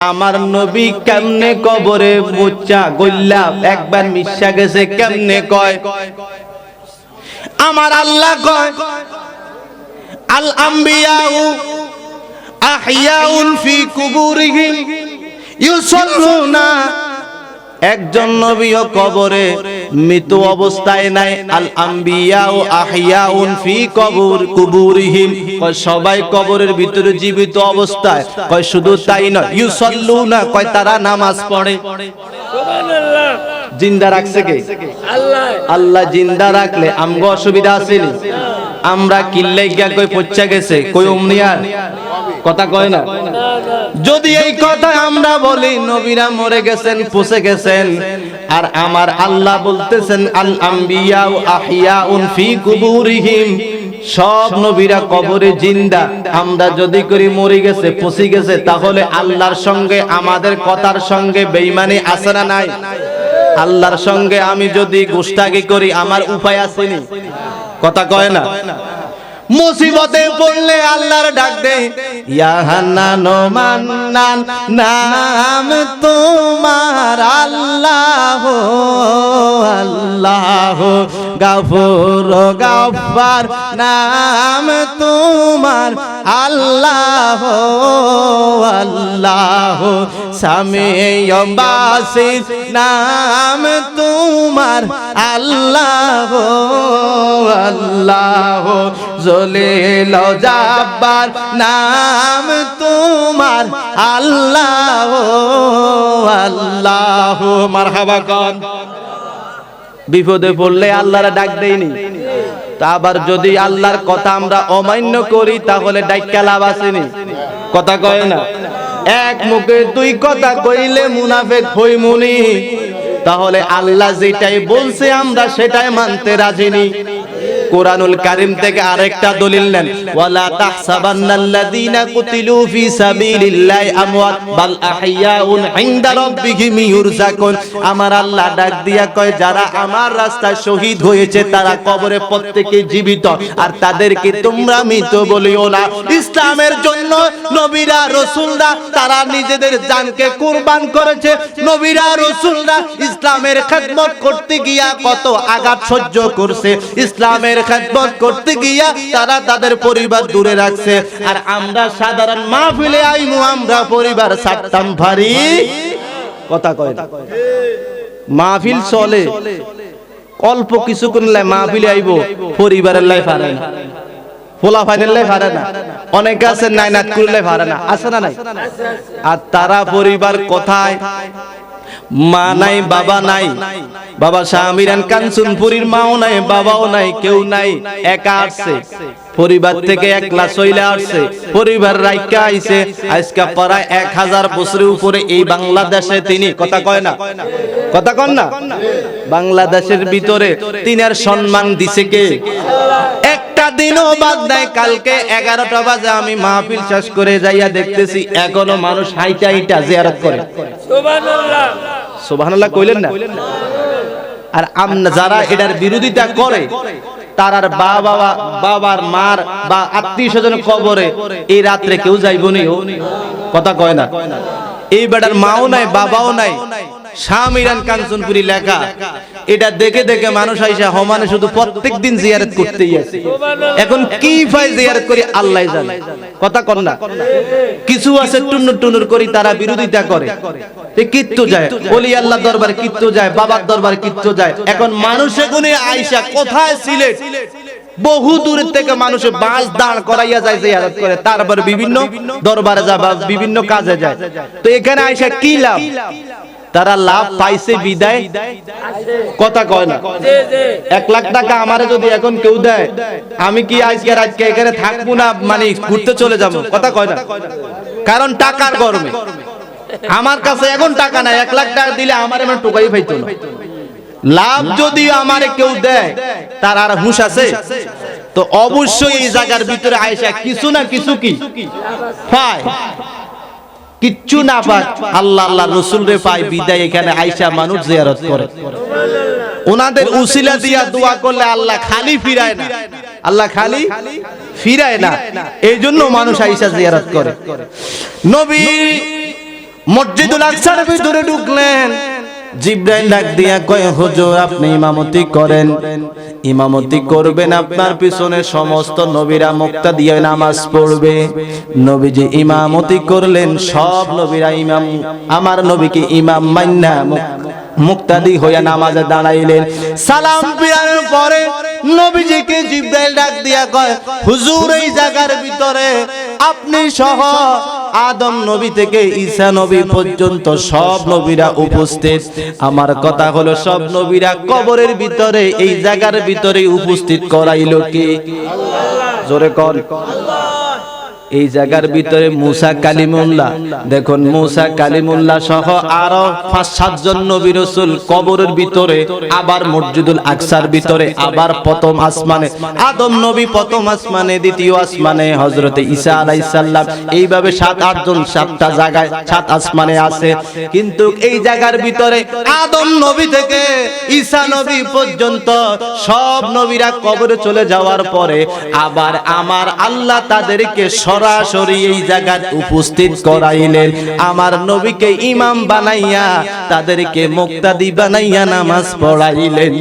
আমার নবী কেমনে কবরে বুচ্চা গল্লা একবার মিশা গেছে কেমনে কয় আমার আল্লাহ কয় আল আম্বিয়াউ আহইয়াউন ফি কুবুরিহিম ইউসাল্লুনা একজন নবীও কবরে মৃত অবস্থায় নাই আল আম্বিয়াউ আহইয়াউন ফি কুবুরিহিম কয় সবাই কবরের ভিতরে জীবিত অবস্থায় কয় শুধু তাই নয় ইউসাল্লুনা কয় তারা নামাজ পড়ে সুবহানাল্লাহ জিন্দা রাখছে কে আল্লাহ আল্লাহ জিন্দা রাখলে আমগো অসুবিধা আছে নি আমরা কিল্লাই গিয়া কই পচ্চা গেছে কই উমনিয়ার কথা কয় না যদি এই কথা আমরা বলি নবীরা মরে গেছেন পচে গেছেন আর আমার আল্লাহ বলতেছেন আল আম্বিয়াউ আহইয়াউন ফি কুবুরিহিম সব নবীরা কবরে জিন্দা আমরা যদি করি মরে গেছে পচে গেছে তাহলে আল্লাহর সঙ্গে আমাদের কথার সঙ্গে বেঈমানি আছে না নাই আল্লাহর সঙ্গে আমি যদি গোস্তাকি করি আমার উপায় আছে নি কথা কয় না মুসিবতে পড়লে আল্লাহর ডাক দেই ইয়া হান্নান মান্নান নাম তোমার আল্লাহ আল্লাহ গাফুর গাফফার নাম তোমার আল্লাহ আল্লাহ সামিউ বাসির নাম তোমার আল্লাহ আল্লাহ জলিল জাব্বার নাম তোমার আল্লাহ আল্লাহ মারহাবা কোন বিপদে পড়লে আল্লাহর ডাক দেইনি তা আবার যদি আল্লাহর কথা আমরা অমান্য করি তাহলে ডাইকা লাভ আসেনি কথা কয় না এক মুখে দুই কথা কইলে মুনাফিক হইমুনি তাহলে আল্লাহ যেটাই বলছে আমরা সেটাই মানতে রাজি নি কুরআনুল কারীম থেকে আরেকটা দলিল নেন ওয়ালা তাহসাবান্নাল্লাযীনা কুতিলু ফি সাবিলিল্লাহি আমওয়াত বাল আহইয়াউন ইনদা রাব্বিহিম ইউরযাকুন আমার আল্লাহ ডাক দিয়া কয় যারা আমার রাস্তায় শহীদ হয়েছে তারা কবরে প্রত্যেকই জীবিত আর তাদেরকে তোমরা মৃত বলিও না ইসলামের জন্য নবীরা রাসূলরা তারা নিজেদের জানকে কুরবান করেছে নবীরা রাসূলরা ইসলামের খেদমত করতে গিয়া কত আঘাত সহ্য করছে ইসলামের খেদমত করতে গিয়া তারা তাদের পরিবার দূরে রাখছে আর আমরা সাধারণ মাহফিলে আইমু আমরা পরিবার ছাড়তাম ভারী কথা কয় না মাহফিল চলে অল্প কিছুক্ষণ লাই মাহফিলে আইবো পরিবারের লাই পারে না ফোলা ফাইনাল লাই পারে না অনেকে আছে নাইনাত করলে পারে না আছে না নাই আর তারা পরিবার কোথায় মা নাই বাবা নাই বাবা শামিরান কাঞ্চনপুরীর মাও নাই বাবাও নাই কেউ নাই একা আসছে পরিবার থেকে একলা চলে আসছে পরিবার রাইকা আইছে আজকে প্রায় 1000 বছরের উপরে এই বাংলাদেশে তিনি কথা কয় না কথা কন না বাংলাদেশের ভিতরে তিনার সম্মান দিছে কে একটা দিনও বাদ নাই কালকে 11টা বাজে আমি মাহফিল শেষ করে যাইয়া দেখতেছি এখনো মানুষ হাইটা হাইটা জিয়ারত করে সুবহানাল্লাহ সুবহানাল্লাহ কইলেন না আর আমরা যারা এটার বিরোধিতা করে তারার বাবার মার বা আত্মীয় স্বজন কবরে এই রাত্রে কেউ যাইবো নি কথা কয় না এই বেটার মাও নাই বাবাও নাই শামিরান কাঞ্চনপুরী লেখা এটা দেখে দেখে মানুষ আইসা হমানে শুধু প্রত্যেকদিন জিয়ারত করতেই আছে এখন কি ফাই জিয়ারত করি আল্লাহ জানে কথা কন না কিছু আছে টুনুর টুনুর করি তারা বিরোধিতা করে কিত্তু যায় ওলি আল্লাহ দরবার কিত্তু যায় বাবার দরবার কিত্তু যায় এখন মানুষে গুনে আইসা কোথায় সিলেট বহু দূর থেকে মানুষে বাস দাঁড় করাইয়া যায় জিয়ারত করে তারপর বিভিন্ন দরবারে যায় বা বিভিন্ন কাজে যায় তো এখানে আইসা কি লাভ তারা লাভ পাইছে বিদায় কথা কয় না 1 লাখ টাকা আমারে যদি এখন কেউ দেয় আমি কি আজকে এখানে থাকবো না মানে ঘুরতে চলে যাবো কথা কয় না কারণ টাকার গরমে আমার কাছে এখন টাকা নাই 1 লাখ টাকা দিলে আমার এমন টোকাই পাইতো না লাভ যদি আমারে কেউ দেয় তার আর হুঁশ আছে তো অবশ্যই এই জায়গার ভিতরে আয়েশা কিছু না কিছু কি পায় কিচ্ছু না পায় আল্লাহ আল্লাহ রাসূল রে পায় বিদায় এখানে আয়েশা মানুষ জিয়ারত করে ওনাদের উসিলা দিয়া দোয়া করলে আল্লাহ খালি ফিরায় না আল্লাহ খালি ফিরায় না এইজন্য মানুষ আয়েশা জিয়ারত করে নবী মসজিদুল আকসার ভিতরে ঢুকলেন, জিবরাইল ডাক দিয়া কয় হুজুর আপনি ইমামতি করেন, ইমামতি করবেন, আপনার পিছনে সমস্ত নবীরা মুক্তা দিয়ে নামাজ পড়বে। নবীজি ইমামতি করলেন, সব নবীরা ইমাম, আমার নবীকে ইমাম মান্না মুক্তাদি হইয়া নামাজে দাঁড়াইলেন। সালাম ফিরানোর পরে নবীজিকে জিবরাইল ডাক দিয়া কয় হুজুর এই জায়গার ভিতরে আপনি সহ আদম নবী থেকে ঈসা নবী পর্যন্ত সব নবীরা উপস্থিত। আমার কথা হলো সব নবীরা কবরের ভিতরে এই জায়গার ভিতরে উপস্থিত করাইলো কে? জোরে কর। এই জায়গার ভিতরে মুসা কালিমুল্লাহ, দেখুন মুসা কালিমুল্লাহ সহ আরো 5-7 জন নবী রাসূল কবরের ভিতরে, আবার মসজিদুল আকসার ভিতরে, আবার প্রথম আসমানে আদম নবী, প্রথম আসমানে, দ্বিতীয় আসমানে হযরতে ঈসা আলাইহিস সালাম, এইভাবে 7-8 জন 7টা জায়গায় 7 আসমানে আছে। কিন্তু এই জায়গার ভিতরে আদম নবী থেকে ঈসা নবী পর্যন্ত সব নবীরা কবরে চলে যাওয়ার পরে আবার আমার আল্লাহ তাদেরকে সরাসরি এই জায়গায় উপস্থিত করাইলেন। আমার নবীকে ইমাম বানাইয়া তাদেরকে মুক্তাদি বানাইয়া নামাজ পড়াইলেন।